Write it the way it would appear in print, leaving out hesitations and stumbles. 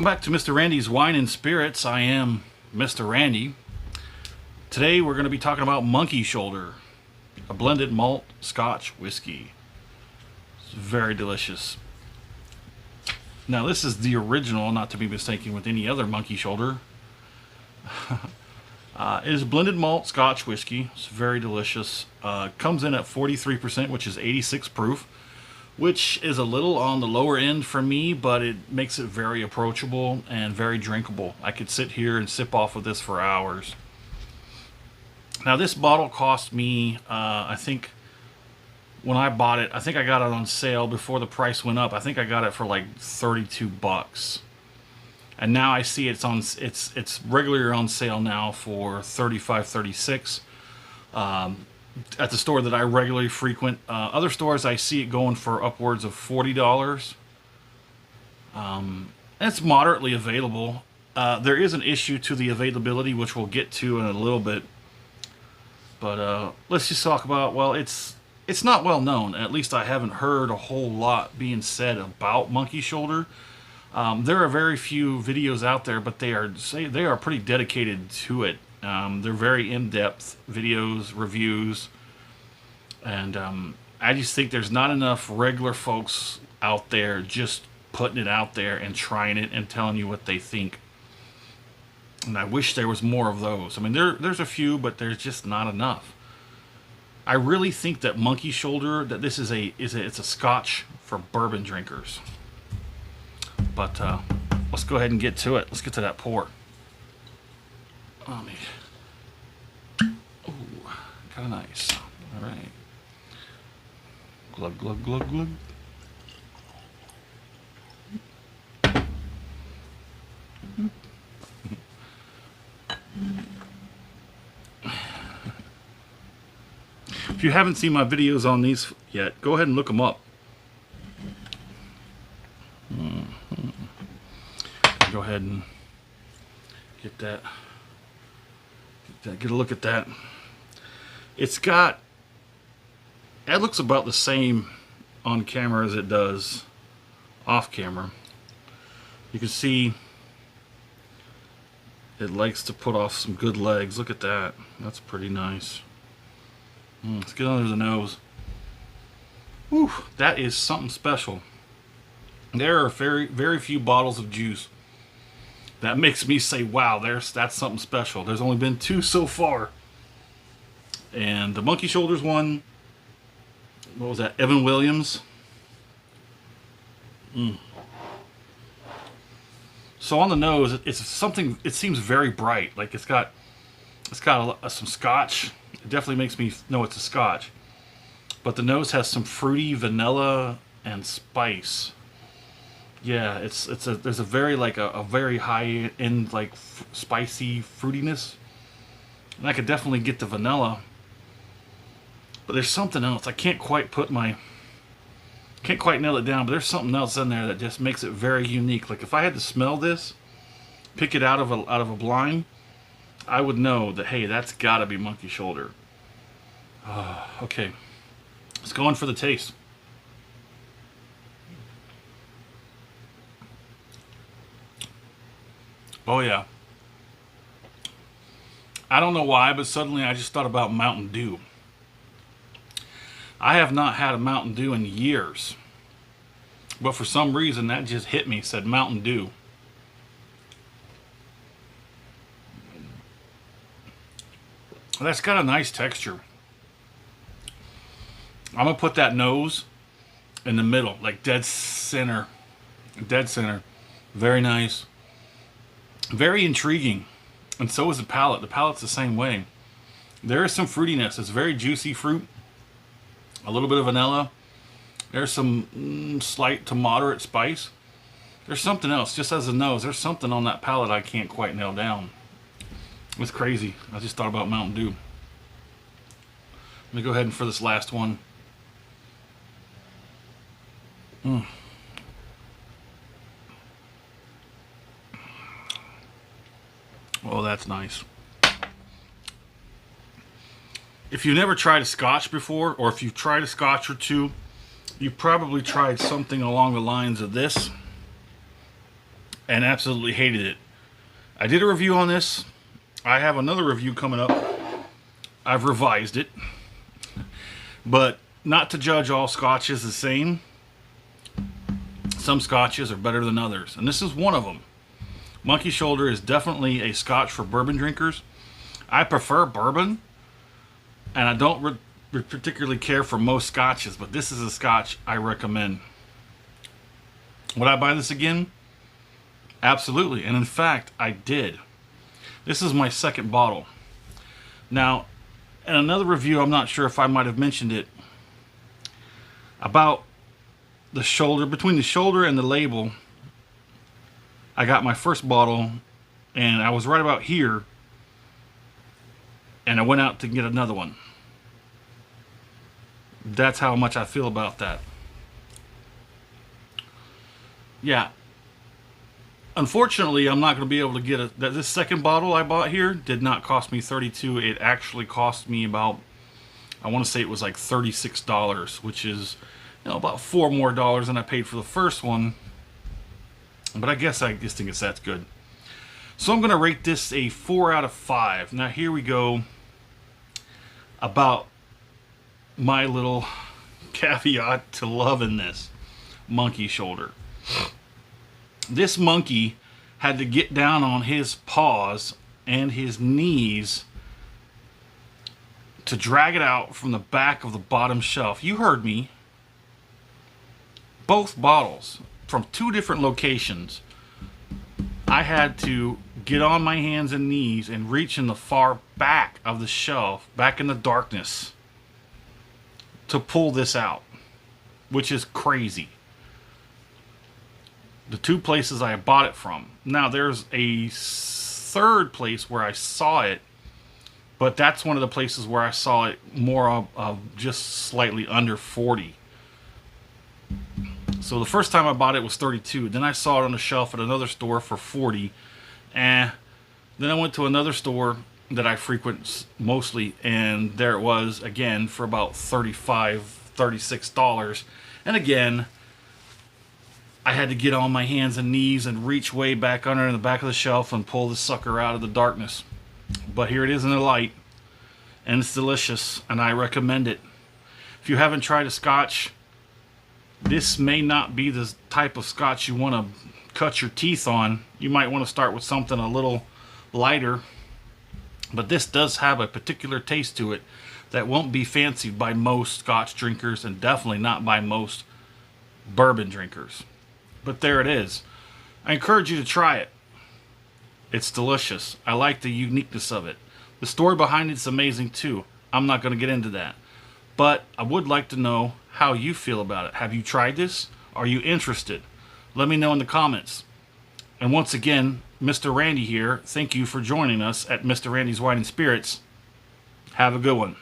Welcome back to Mr. Randy's Wine and Spirits. I am Mr. Randy. Today we're going to be talking about Monkey Shoulder, a blended malt Scotch whiskey. It's very delicious. Now this is the original, not to be mistaken with any other Monkey Shoulder. It is a blended malt Scotch whiskey. It's very delicious. Comes in at 43%, which is 86 proof, which is a little on the lower end for me, but it makes it very approachable and very drinkable. I could sit here and sip off of this for hours. Now this bottle cost me, I think when I bought it, I think I got it on sale before the price went up. I think I got it for like 32 bucks. And now I see it's regularly on sale now for 35, 36. At the store that I regularly frequent. Other stores I see it going for upwards of $40. It's moderately available. There is an issue to the availability, which we'll get to in a little bit. But let's just talk about, well, it's not well known. At least I haven't heard a whole lot being said about Monkey Shoulder. There are very few videos out there, but they are pretty dedicated to it. They're very in-depth videos, reviews, and I just think there's not enough regular folks out there just putting it out there and trying it and telling you what they think. And I wish there was more of those. I mean, there's a few, but there's just not enough. I really think that Monkey Shoulder, that this it's a Scotch for bourbon drinkers. But let's go ahead and get to it. Let's get to that pour. Kind of nice. All right. Glug, glug, glug, glug. If you haven't seen my videos on these yet, go ahead and look them up. Go ahead and get a look at that. It looks about the same on camera as it does off camera. You can see it likes to put off some good legs. Look at that. That's pretty nice. Let's get under the nose. Whew, that is something special. There are very, very few bottles of juice that makes me say, wow, that's something special. There's only been 2 so far. And the Monkey Shoulders one, what was that, Evan Williams? So on the nose, it's something, it seems very bright. Like it's got some Scotch. It definitely makes me know it's a Scotch. But the nose has some fruity vanilla and spice. Yeah, there's a very very high end spicy fruitiness, and I could definitely get the vanilla. But there's something else. I can't quite nail it down. But there's something else in there that just makes it very unique. Like if I had to smell this, pick it out of a blind, I would know that, hey, that's got to be Monkey Shoulder. Okay, let's go in for the taste. Oh yeah. I don't know why, but suddenly I just thought about Mountain Dew. I have not had a Mountain Dew in years. But for some reason that just hit me, said Mountain Dew. That's got a nice texture. I'm going to put that nose in the middle, like dead center. Dead center. Very nice. Very intriguing. And so is the palate. The palate's the same way. There is some fruitiness. It's very juicy fruit. A little bit of vanilla. There's some slight to moderate spice. There's something else, just as a nose. There's something on that palate I can't quite nail down. It's crazy. I just thought about Mountain Dew. Let me go ahead and for this last one. Oh, that's nice. If you've never tried a Scotch before, or if you've tried a Scotch or two, you've probably tried something along the lines of this. and absolutely hated it. I did a review on this. I have another review coming up. I've revised it. But not to judge all scotches the same. Some scotches are better than others, and this is one of them. Monkey Shoulder is definitely a scotch for bourbon drinkers. I prefer bourbon, and I don't particularly care for most scotches, but this is a scotch I recommend. Would I buy this again? Absolutely, and in fact, I did. This is my second bottle. Now, in another review, I'm not sure if I might have mentioned it, about the shoulder, between the shoulder and the label, I got my first bottle, and I was right about here, and I went out to get another one. That's how much I feel about that. Yeah. Unfortunately, I'm not going to be able to get it. This second bottle I bought here did not cost me $32. It actually cost me about, I want to say it was like $36, which is, you know, about $4 more than I paid for the first one. But I guess I just think that's good. So I'm going to rate this a 4 out of 5. Now here we go about my little caveat to loving this Monkey Shoulder. This monkey had to get down on his paws and his knees to drag it out from the back of the bottom shelf. You heard me. Both bottles from 2 different locations. I had to get on my hands and knees and reach in the far back of the shelf, back in the darkness, to pull this out, which is crazy. The 2 places I bought it from. Now there's a third place where I saw it, but that's one of the places where I saw it more of just slightly under 40. So the first time I bought it was 32. Then I saw it on the shelf at another store for 40. Then I went to another store that I frequent mostly, and there it was again for about $35, $36. And again, I had to get on my hands and knees and reach way back under in the back of the shelf and pull the sucker out of the darkness. But here it is in the light, and it's delicious, and I recommend it. If you haven't tried a scotch, this may not be the type of scotch you want to cut your teeth on. You might want to start with something a little lighter, but this does have a particular taste to it that won't be fancied by most scotch drinkers, and definitely not by most bourbon drinkers. But there it is. I encourage you to try it. It's delicious. I like the uniqueness of it. The story behind it's amazing too. I'm not going to get into that. But I would like to know how you feel about it. Have you tried this? Are you interested? Let me know in the comments. And once again, Mr. Randy here. Thank you for joining us at Mr. Randy's Wine and Spirits. Have a good one.